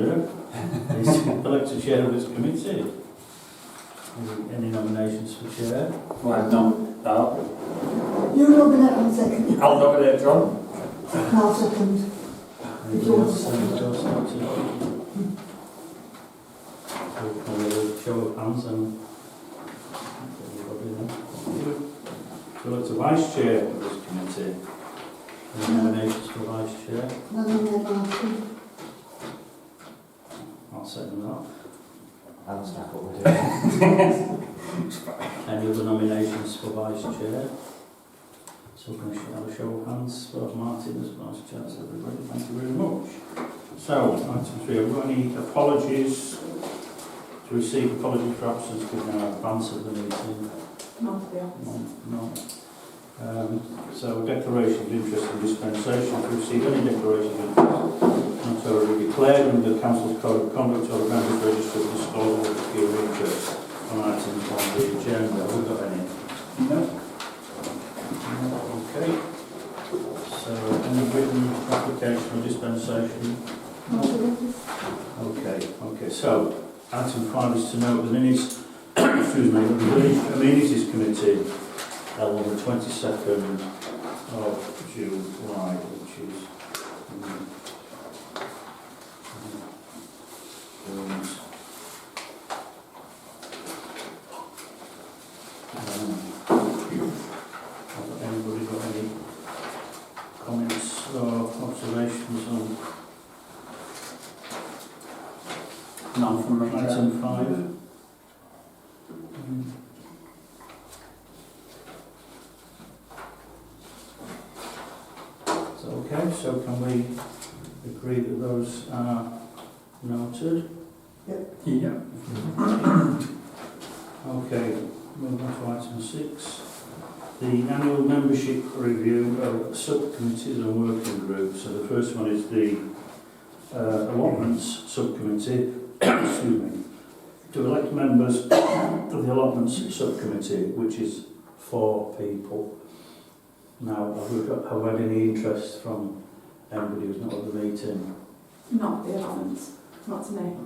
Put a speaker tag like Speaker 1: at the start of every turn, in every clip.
Speaker 1: agenda is to elect a chair of this committee. Any nominations for chair?
Speaker 2: Well, no.
Speaker 3: You nominate on second.
Speaker 2: I'll nominate John.
Speaker 3: I'll second.
Speaker 1: Anybody else? Anybody else like to? We'll have a show of hands and everybody there. So elect a vice chair of this committee. Any nominations for vice chair?
Speaker 3: Nominate Martin.
Speaker 1: I'll second that.
Speaker 4: I'll stack what we're doing.
Speaker 1: Any other nominations for vice chair? So can I have a show of hands for Martin as vice chair? So everybody, thank you very much. So, item 3, have we got any apologies to receive apologies for absence given in advance of the meeting?
Speaker 5: Not to be honest.
Speaker 1: No. So, declaration of interest in dispensation. To receive any declaration of interest not already declared under the Council's Code of Conduct or the members registered disclosure of peculiar interest on items on the agenda. Have we got any?
Speaker 2: No.
Speaker 1: Okay. So, any written application or dispensation? Okay. So, item 5 is to note the minutes, excuse me, of the Village Amenities Committee held on the 22nd of July, which is have anybody got any comments or observations on
Speaker 2: None from me.
Speaker 1: item 5? So, okay, so can we agree that those are noted?
Speaker 2: Yeah.
Speaker 1: Okay, move on to item 6. The annual membership review of subcommittees and working groups. So the first one is the allotments subcommittee, excuse me, to elect members of the allotments subcommittee, which is 4 people. Now, have we had any interest from anybody who's not at the meeting?
Speaker 5: Not the allowance. Not to me.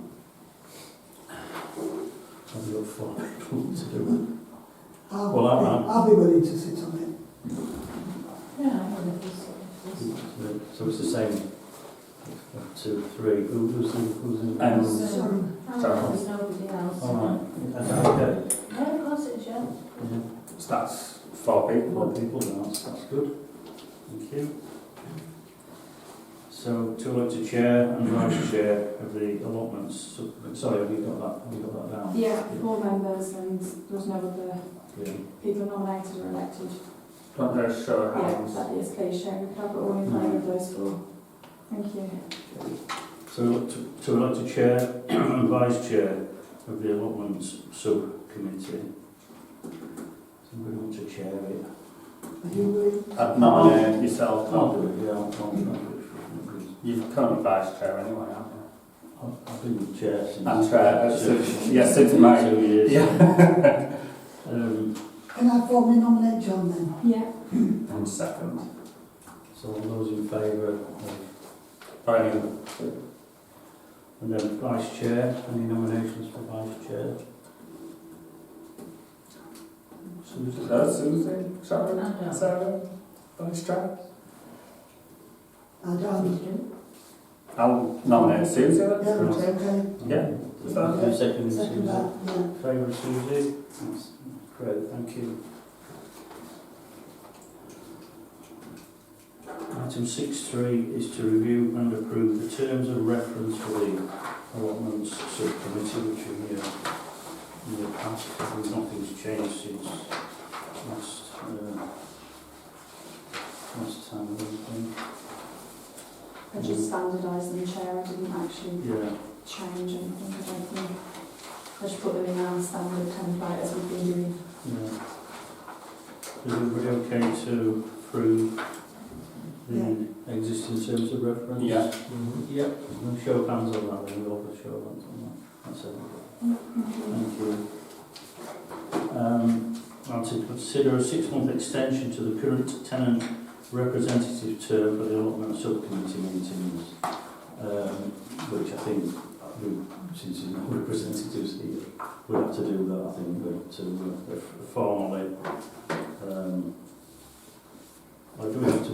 Speaker 1: Have we got 4 people to do
Speaker 3: I'll be willing to sit on it.
Speaker 5: Yeah,
Speaker 1: it? So it's the same. 2, 3. Who's in?
Speaker 3: Sorry.
Speaker 5: There's nobody else.
Speaker 1: All right. Okay.
Speaker 5: Yeah, of course it's yeah.
Speaker 1: Yeah.
Speaker 2: So that's 4 people.
Speaker 1: 4 people. That's good. Thank you. So to elect a chair and vice chair of the allotments. Sorry, have you got that? Have you got that down?
Speaker 5: Yeah, 4 members and there's no other
Speaker 1: Yeah.
Speaker 5: people nominated or elected.
Speaker 2: Don't there show of
Speaker 5: Yeah,
Speaker 2: hands?
Speaker 5: that is please share. We have all in favour of those 4. Thank you.
Speaker 1: So to elect a chair and vice chair of the allotments subcommittee. Somebody want to chair it?
Speaker 3: Are you willing?
Speaker 2: I'd nominate yourself.
Speaker 1: I'll do it, yeah, I'll do it.
Speaker 2: You've currently vice chair anyway, haven't you?
Speaker 1: I've been chair since...
Speaker 2: I'm chair, yes, since May.
Speaker 1: 2 years.
Speaker 2: Yeah.
Speaker 3: Can I formally nominate John then?
Speaker 5: Yeah.
Speaker 2: And second.
Speaker 1: So all those in favour of...
Speaker 2: Or any other?
Speaker 1: And then vice chair, any nominations for vice chair? Susan?
Speaker 2: Susie? Sharon? Sarah? Vice chair?
Speaker 3: I don't.
Speaker 2: I'll nominate Susie.
Speaker 3: Yeah,
Speaker 2: That's
Speaker 3: okay.
Speaker 2: Yeah. Is that
Speaker 1: Okay, second
Speaker 3: Second
Speaker 1: Susie.
Speaker 3: that, yeah.
Speaker 1: Favour of Susie? That's great, thank you. Item 6.3 is to review and approve the terms of reference for the allotments subcommittee, which in the past, nothing's changed since last time, I think.
Speaker 5: I just standardised them, Chair. I didn't actually
Speaker 1: Yeah.
Speaker 5: change anything. I don't think. I just put them in our standard template as we've been doing.
Speaker 1: Yeah. Is everybody okay to approve the existing terms of reference?
Speaker 2: Yeah.
Speaker 1: Yep. We'll show of hands on that, then we'll have a show of hands on that. That's it. Thank you. And to consider a 6-month extension to the current tenant representative term for the allotment subcommittee meetings, which I think since there's no representatives here, we'll have to do that, I think, but to formally, or do we have to,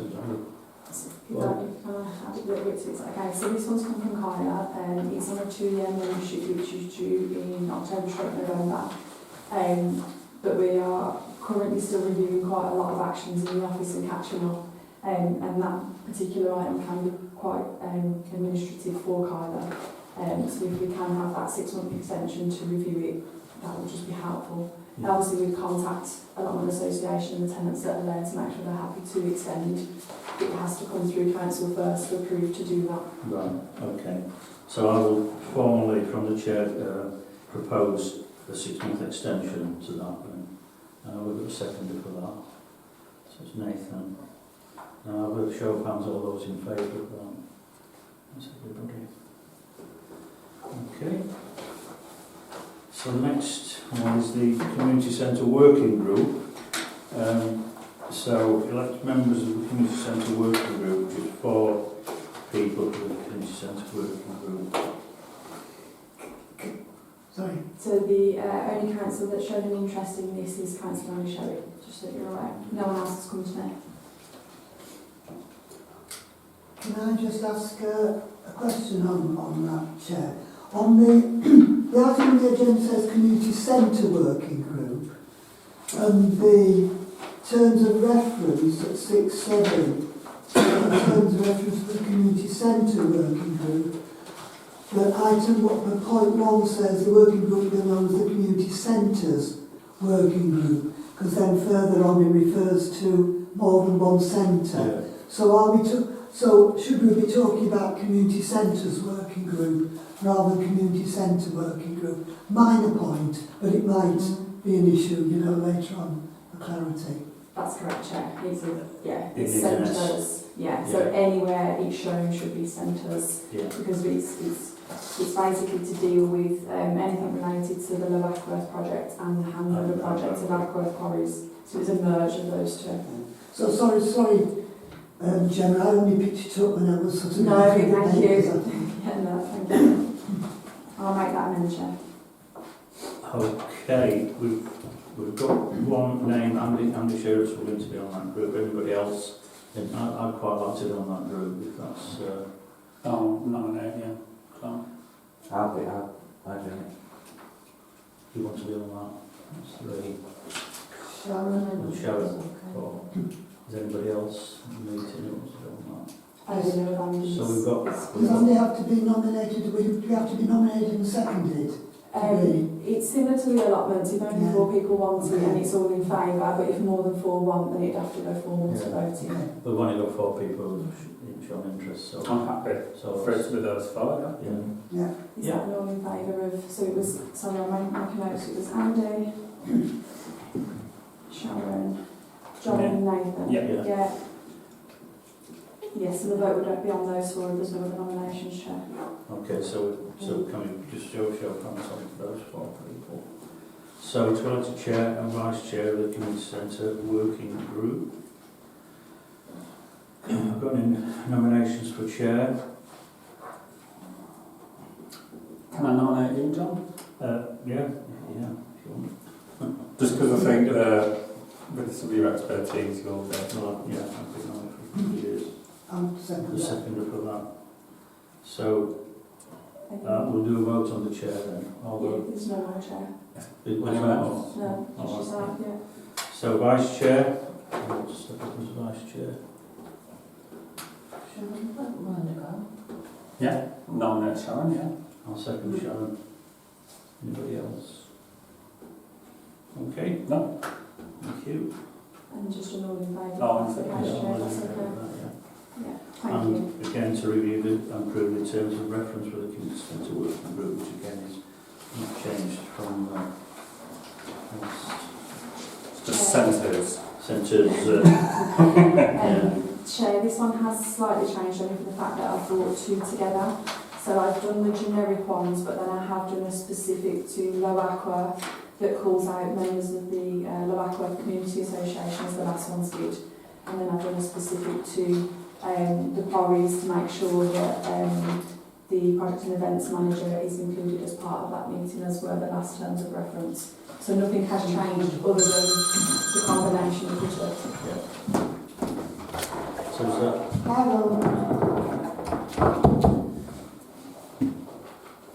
Speaker 5: Okay, so this one's come from Kaya, it's on a 2-year membership which is due in October/November, but we are currently still reviewing quite a lot of actions in the office and catching up, and that particular item can be quite administrative for Kaya, so if we can have that 6-month extension to review it, that would just be helpful.
Speaker 1: Yeah.
Speaker 5: Obviously we contact Allotment Association and the tenants that are there to make sure they're happy to extend. It has to come through council first to approve to do that.
Speaker 1: Right, okay. So I will formally, from the chair, propose a 6-month extension to that then. We've got a seconder for that. So it's Nathan. Now I will show of hands all those in favour of that. That's everybody. Okay. So the next one is the Community Centre Working Group. So elect members of the Community Centre Working Group, which is 4 people for the Community Centre Working Group.
Speaker 3: Sorry.
Speaker 5: So the only council that's shown an interest in this is Councillor Annie Sherry, just so you're aware. No one else has come to me.
Speaker 3: Can I just ask a question on that, Chair? On the item on the agenda says Community Centre Working Group, and the terms of reference at 6.7, the terms of reference for the Community Centre Working Group, but item point 1 says the working group will be known as the Community Centres Working Group, because then further on it refers to more than one centre.
Speaker 1: Yeah.
Speaker 3: So should we be talking about Community Centres Working Group rather than Community Centre Working Group? Minor point, but it might be an issue, later on for clarity.
Speaker 5: That's correct, Chair. It's
Speaker 1: It is
Speaker 5: centres. So anywhere it's shown should be centres,
Speaker 1: Yeah.
Speaker 5: because it's basically to deal with anything related to the Low Ackworth project and the handover project of Ackworth Quarries. So it's a merge of those two.
Speaker 3: So sorry, Gemma, I only picked it up when I was sort of...
Speaker 5: No, thank you. Yeah, no, thank you. I'll make that amendment, Chair.
Speaker 1: Okay, we've got one name, Andy Sherritt's willing to be on that group. Anybody else? I'd quite like to be on that group if that's...
Speaker 2: nominate, yeah.
Speaker 4: I'll do it.
Speaker 1: You want to be on that? That's 3.
Speaker 3: Sharon?
Speaker 1: And Sharon. 4. Is anybody else in the meeting who wants to be on that?
Speaker 5: I don't know if I'm
Speaker 1: So we've got...
Speaker 3: Does Andy have to be nominated? Do we have to be nominated and seconded?
Speaker 5: It's similar to the allotments. If only 4 people want it and it's all in favour, but if more than 4 want, then it'd have to go formal to voting.
Speaker 3: Okay.
Speaker 1: We've only got 4 people who've shown interest, so...
Speaker 2: I'm happy
Speaker 1: So
Speaker 2: for it to be those 4, yeah.
Speaker 1: yeah.
Speaker 5: Is that all in favour of? So it was. Sorry, I'm making notes. It was Andy, Sharon, John, and Nathan.
Speaker 2: Yeah.
Speaker 5: Yes, so the vote would be on those 4 if there's no other nominations, Chair.
Speaker 1: Okay, so can we just show hands on those 4 people? So to elect a chair and vice chair of the Community Centre Working Group. I've got any nominations for chair.
Speaker 2: Can I nominate you, John?
Speaker 1: Yeah, if you want.
Speaker 2: Just because I think with some of your expertise, you'll be.
Speaker 1: Yeah, I've been on it for years.
Speaker 3: I'm second.
Speaker 1: The seconder for that. So we'll do a vote on the chair then.
Speaker 5: There's no more Chair.
Speaker 2: Anyone else?
Speaker 5: No, just
Speaker 1: Oh,
Speaker 5: yourself, yeah.
Speaker 1: So vice chair. I'll step up as vice chair.
Speaker 2: Yeah, nominate Sharon, yeah.
Speaker 1: I'll second Sharon. Anybody else? Okay.
Speaker 2: No.
Speaker 1: Thank you.
Speaker 5: And just an all in favour.
Speaker 2: Oh,
Speaker 5: That's okay,
Speaker 1: Yeah,
Speaker 5: Chair,
Speaker 1: I'll
Speaker 5: that's
Speaker 1: leave it
Speaker 5: okay.
Speaker 1: at that, yeah.
Speaker 5: Yeah, thank you.
Speaker 1: And again, to review and approve the terms of reference for the Community Centre Working Group, which again is not changed from
Speaker 2: Just centres.
Speaker 1: centres.
Speaker 5: Chair, this one has slightly changed only for the fact that I've brought 2 together. So I've done the generic ones, but then I have done a specific to Low Ackworth that calls out members of the Low Ackworth Community Association, as the last ones did. And then I've done a specific to the quarries to make sure that the project and events manager is included as part of that meeting, as were the last terms of reference. So nothing has changed other than the combination of the two.
Speaker 1: So is that,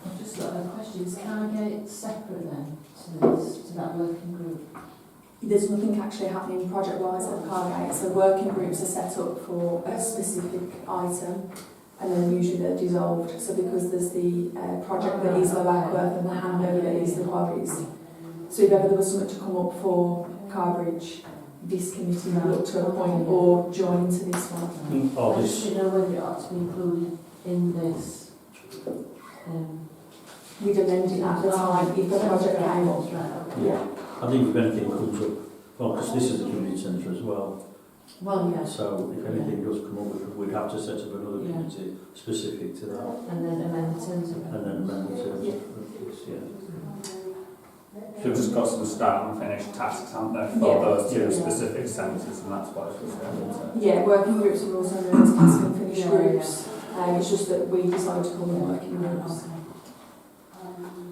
Speaker 6: I've just got a question. Can I get it separate then to this, to that working group?
Speaker 5: There's nothing actually happening project-wise at Cargate, so working groups are set up for a specific item, and then usually they're dissolved. So because there's the project that is Low Ackworth and the handover that is the quarries. So if ever there was something to come up for Carbridge, this committee would look to appoint or join to this one.
Speaker 1: or
Speaker 6: I just
Speaker 1: this,
Speaker 6: didn't know whether it ought to be included in this.
Speaker 5: We'd amend it at the time if the project came up.
Speaker 1: yeah, I think if anything comes up, well, because this is a community centre as well,
Speaker 6: Well, yes.
Speaker 1: so if anything does come up, we'd have to set up another
Speaker 6: Yeah.
Speaker 1: committee specific to that,
Speaker 6: And then amend the terms of
Speaker 1: and then amend the terms
Speaker 5: Yeah.
Speaker 1: of this, yeah.
Speaker 2: They've just got some start and finish tasks, haven't they, for
Speaker 5: Yeah.
Speaker 2: those two
Speaker 5: Yeah.
Speaker 2: specific centres, and that's what it's referred to.
Speaker 5: Yeah, working groups are also known as task and finish
Speaker 6: Yeah,
Speaker 5: groups. It's just that we decided to call them working groups.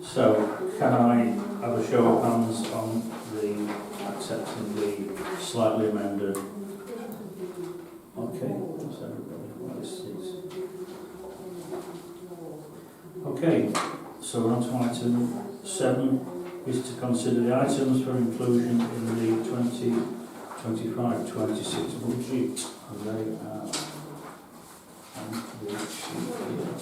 Speaker 1: So, can I have a show of hands on the accepting the slightly amended? Okay, that's everybody. This is. Okay, so we're on to item 7, is to consider the items for inclusion in the 2025-26 budget, and they are on the sheet here.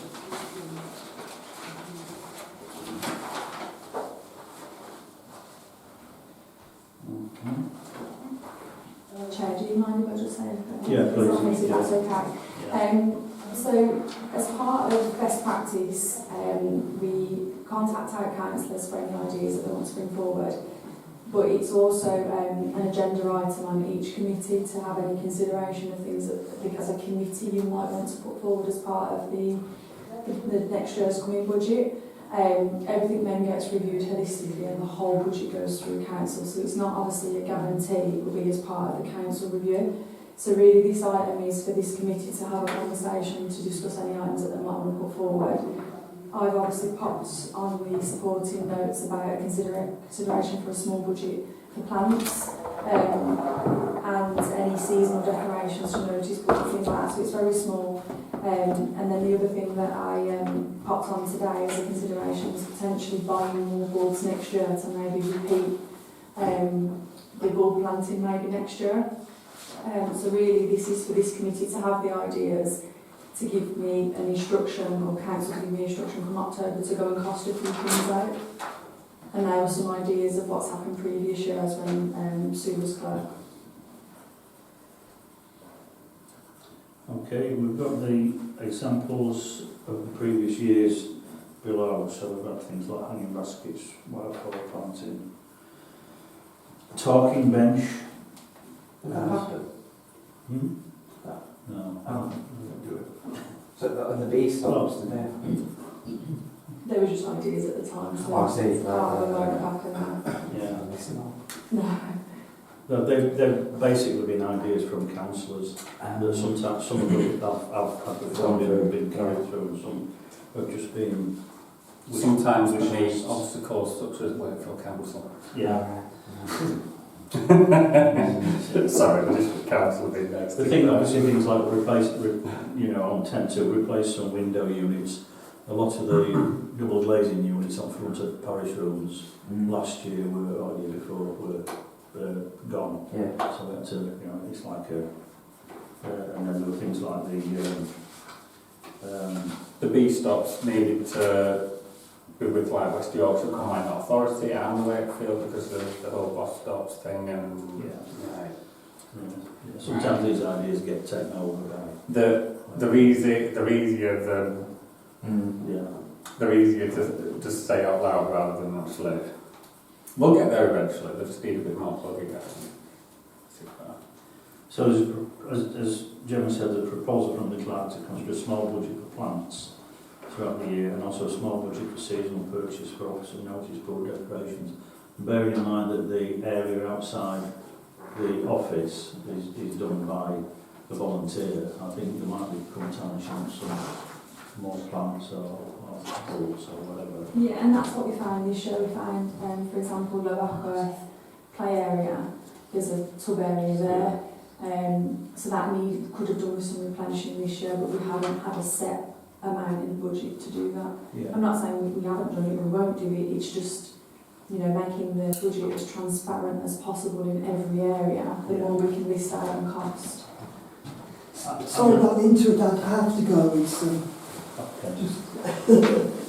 Speaker 5: Chair, do you mind if I just say anything?
Speaker 1: Yeah, please.
Speaker 5: If that's okay.
Speaker 1: Yeah.
Speaker 5: So, as part of best practice, we contact our councillors for any ideas that they want to bring forward. But it's also an agenda item on each committee to have any consideration of things that, as a committee, you might want to put forward as part of the next year's coming budget. Everything then gets reviewed holistically and the whole budget goes through council, so it's not obviously a guarantee, it will be as part of the council review. So really this item is for this committee to have a conversation to discuss any items that they might want to put forward. I've obviously popped on the supporting notes about a consideration for a small budget for plants and any seasonal decorations to notice board, things like that, so it's very small. And then the other thing that I popped on today as a consideration was potentially buying more bulbs next year to maybe repeat the bulb planting maybe next year. So really this is for this committee to have the ideas, to give me an instruction, or council to give me instruction from October to go and cost a few things out. And there were some ideas of what's happened previous years when Sue was clerk.
Speaker 1: Okay, we've got the examples of the previous years below, so we've got things like hanging baskets, wildflower planting, talking bench. Hmm? No, I don't do it.
Speaker 4: So the bee stops, did they?
Speaker 5: They were just ideas at the time, so
Speaker 4: Oh, I see.
Speaker 5: it's part of a motor pack and
Speaker 1: Yeah.
Speaker 5: no.
Speaker 1: No, they've basically been ideas from councillors, and sometimes some of them I've had before and been carried through, and some have just been.
Speaker 2: Sometimes we need obstacles such as Wakefield Council.
Speaker 1: Yeah.
Speaker 2: Sorry, the district council will be next.
Speaker 1: The thing, obviously, things like on tent to replace some window units. A lot of the double glazing units on front of parish rooms last year or year before were gone.
Speaker 4: Yeah.
Speaker 1: So we had to, it's like and then there were things like
Speaker 2: The bee stops needed to be with like West Yorkshire Combined Authority and Wakefield because of the whole bus stops thing and
Speaker 1: yeah. Sometimes these ideas get taken over by
Speaker 2: they're easier to just say out loud rather than actually. We'll get there eventually. They just need a bit more plugging.
Speaker 1: So as Gemma said, the proposal from the clerk to construct a small budget for plants throughout the year, and also a small budget for seasonal purchase for office and notice board decorations. Bearing in mind that the area outside the office is done by the volunteer, I think there might be some more plants or bulbs or whatever.
Speaker 5: Yeah, and that's what we found this year. We found, for example, the Lockworth play area, there's a tub area there. So that could have done with some replenishing this year, but we haven't had a set amount in the budget to do that.
Speaker 1: Yeah.
Speaker 5: I'm not saying we haven't done it, we won't do it, it's just, you know, making the budget as transparent as possible in every area, the
Speaker 1: Yeah.
Speaker 5: more we can list out and cost.
Speaker 3: Sorry about the intro, Dad, I have to go. It's,
Speaker 1: Okay.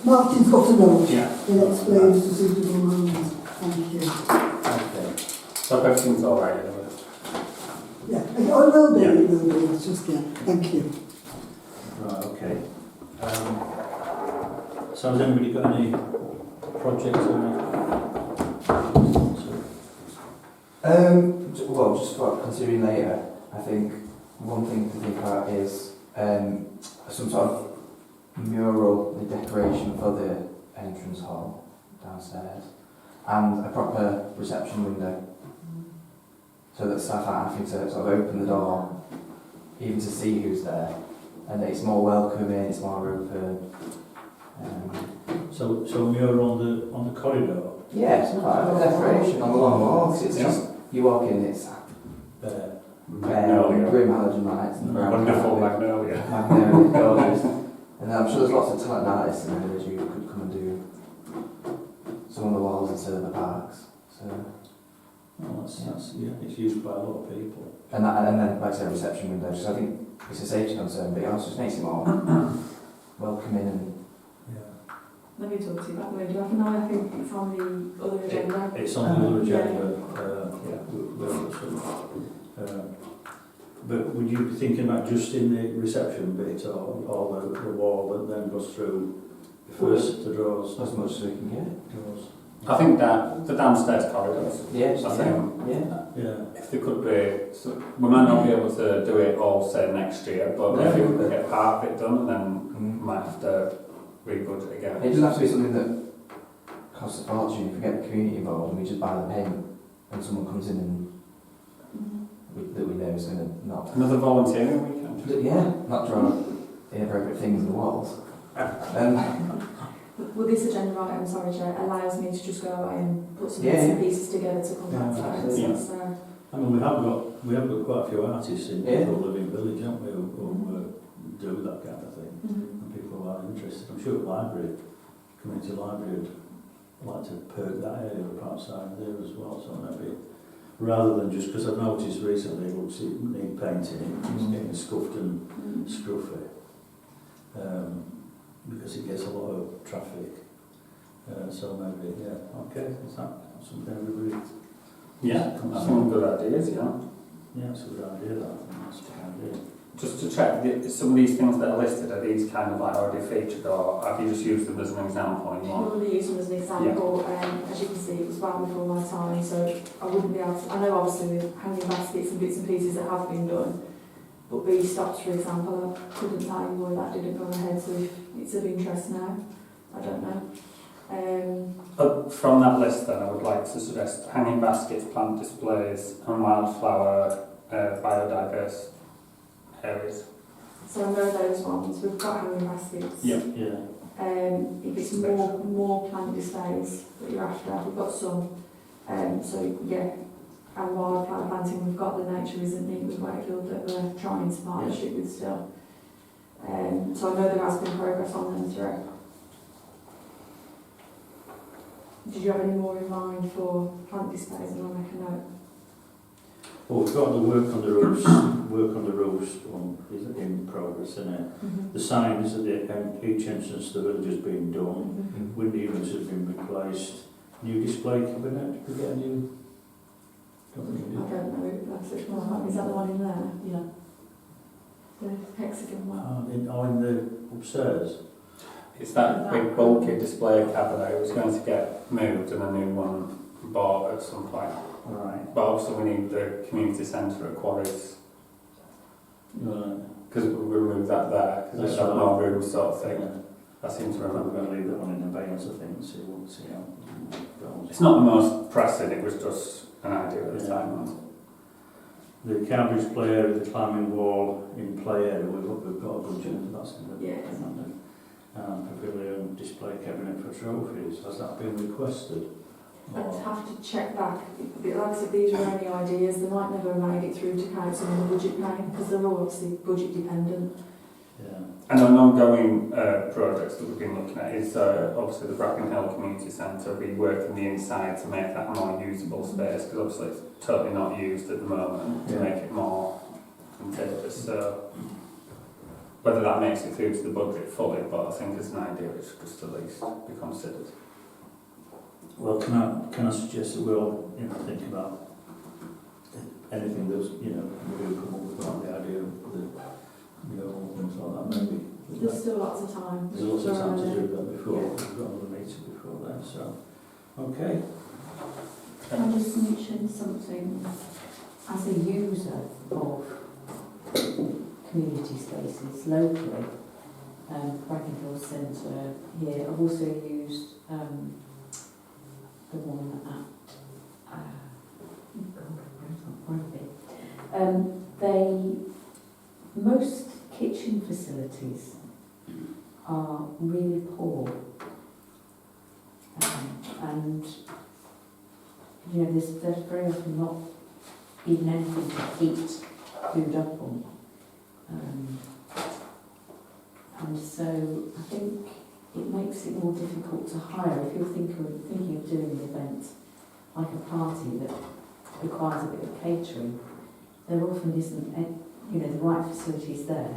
Speaker 3: Martin's got a note.
Speaker 2: Yeah.
Speaker 3: It explains the suitable moments. Thank you.
Speaker 1: Okay.
Speaker 2: So everything's all right, anyway.
Speaker 3: Yeah, oh, it will be,
Speaker 2: Yeah.
Speaker 3: it will be. It's just, yeah, thank you.
Speaker 1: Right, okay. So has anybody got any projects or
Speaker 4: Well, just for considering later, I think one thing to think about is some sort of mural decoration for the entrance hall downstairs and a proper reception window so that staff aren't having to sort of open the door even to see who's there, and it's more welcoming, it's more open.
Speaker 1: So mural on the corridor?
Speaker 4: Yeah, it's not like a decoration on the long walks. It's just you walk in, it's
Speaker 2: Magnolia.
Speaker 4: grim halogen lights and brown
Speaker 2: Wonderful
Speaker 4: carpet.
Speaker 2: magnolia.
Speaker 4: Magnolia, gorgeous. And I'm sure there's lots of talented artists in the village who could come and do some on the walls instead of the parks. So,
Speaker 1: Well, yeah, it's used by a lot of people.
Speaker 4: and then like I said, reception window. Just I think it's a safety concern, but it also just makes it more welcoming and.
Speaker 1: Yeah.
Speaker 5: Let me talk to you about the window. No, I think it's on the other agenda.
Speaker 1: It's on the other agenda.
Speaker 2: Yeah.
Speaker 1: But would you be thinking about just in the reception bit or the wall that then goes through the first the doors?
Speaker 4: As much as we can get.
Speaker 1: Doors.
Speaker 2: I think that the downstairs corridors,
Speaker 4: Yeah,
Speaker 2: I think,
Speaker 1: Yeah.
Speaker 2: if there could be, so we might not be able to do it all, say, next year, but if we could get part of it done, then we might have to re-budget again.
Speaker 4: It doesn't have to be something that costs a fortune. If we get the community involved and we just buy the paint and someone comes in and that we know is going to not.
Speaker 2: Another volunteering weekend.
Speaker 4: Yeah, not draw inappropriate things on the walls.
Speaker 5: Well, this agenda item, sorry, Chair, allows me to just go away and put some
Speaker 4: Yeah,
Speaker 5: bits and
Speaker 4: yeah.
Speaker 5: pieces together to come back to it.
Speaker 2: Yeah.
Speaker 5: So,
Speaker 1: I mean, we have got quite a few artists in
Speaker 4: Yeah.
Speaker 1: the living village, haven't we, who do that kind of thing, and people are interested. I'm sure community library would like to perk that area up outside there as well, so maybe, rather than just, because I've noticed recently it looks it need painting, it's getting scuffed and scruffy, because it gets a lot of traffic. So maybe, yeah, okay, is that something everybody?
Speaker 2: Yeah, that's some good ideas, yeah.
Speaker 1: Yeah, it's a good idea, that. I think that's a good idea.
Speaker 2: Just to check, some of these things that are listed, are these kind of like already featured, or have you just used them as an example in one?
Speaker 5: Purely use them as an example, as you can see, it was well before my time, so I wouldn't be able to, I know obviously with hanging baskets and bits and pieces that have been done, but bee stops, for example, I couldn't tell you why that didn't go ahead, so if it's of interest now, I don't know.
Speaker 2: From that list then, I would like to suggest hanging baskets, plant displays, and wildflower biodiverse areas.
Speaker 5: So I know those ones, we've got hanging baskets.
Speaker 2: Yeah.
Speaker 1: Yeah.
Speaker 5: If it's more plant displays that you're after, we've got some. So yeah, and wildflower planting, we've got the Nature Isn't Neat with Wakefield that we're trying to partnership with still. So I know there has been progress on them through. Did you have any more in mind for plant displays, and I'll make a note?
Speaker 1: Well, we've got the work on the roofs is in progress, isn't it? The signs at each entrance to the village has been done. Window units have been replaced. New display cabinet, did we get a new?
Speaker 5: I don't know, that's which one. Is that the one in there? Yeah. The hexagon one.
Speaker 1: In the upstairs.
Speaker 2: It's that big bulky display cabinet. It was going to get moved and a new one bought at some point.
Speaker 1: Right.
Speaker 2: But also we need the community centre at Quarries,
Speaker 1: Right.
Speaker 2: because we removed that there, because
Speaker 1: That's
Speaker 2: it's that
Speaker 1: right.
Speaker 2: more room sort of thing.
Speaker 1: Yeah.
Speaker 2: I seem to
Speaker 1: We're
Speaker 2: remember.
Speaker 1: going to leave that one in abeyance, I think, see how it goes.
Speaker 2: It's not the most pressing, it was just an idea at the
Speaker 1: Yeah.
Speaker 2: time.
Speaker 1: The Cambridge play area, the climbing wall in play area, we've got a budget, that's good.
Speaker 5: Yeah.
Speaker 1: pavilion display cabinet for trophies. Has that been requested?
Speaker 5: I'd
Speaker 1: Or-
Speaker 5: have to check back. But like I said, these are only ideas. They might never have made it through to council in the budget plan because they're all obviously budget dependent.
Speaker 1: Yeah.
Speaker 2: And an ongoing projects that we've been looking at is obviously the Bracken Hill Community Centre, reworking the inside to make that a more usable space, because obviously it's totally not used at the moment, to
Speaker 1: Yeah.
Speaker 2: make it more contagious. So whether that makes it through to the budget fully, but I think as an idea it should just at least be considered.
Speaker 1: Well, can I suggest that we all think about anything that's we do come up with about the idea of the things like that maybe.
Speaker 5: There's still lots of time.
Speaker 1: There's lots of time to do that before we've got another meeting before then. So, okay.
Speaker 6: Can I just mention something as a user of community spaces locally? Bracken Hill Centre here. I've also used the one at most kitchen facilities are really poor, and there's very often not even anything to heat food up on, and so I think it makes it more difficult to hire if you're thinking of doing an event like a party that requires a bit of catering. There often isn't the right facilities there,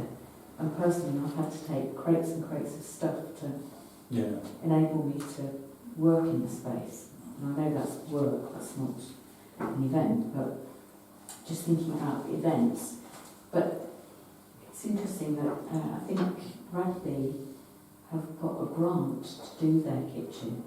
Speaker 6: and personally I've had to take crates and crates of stuff to enable me to work in the space. And I know that's work, that's not an event, but just thinking about events. But it's interesting that I think Bradley have got a grant to do their kitchen,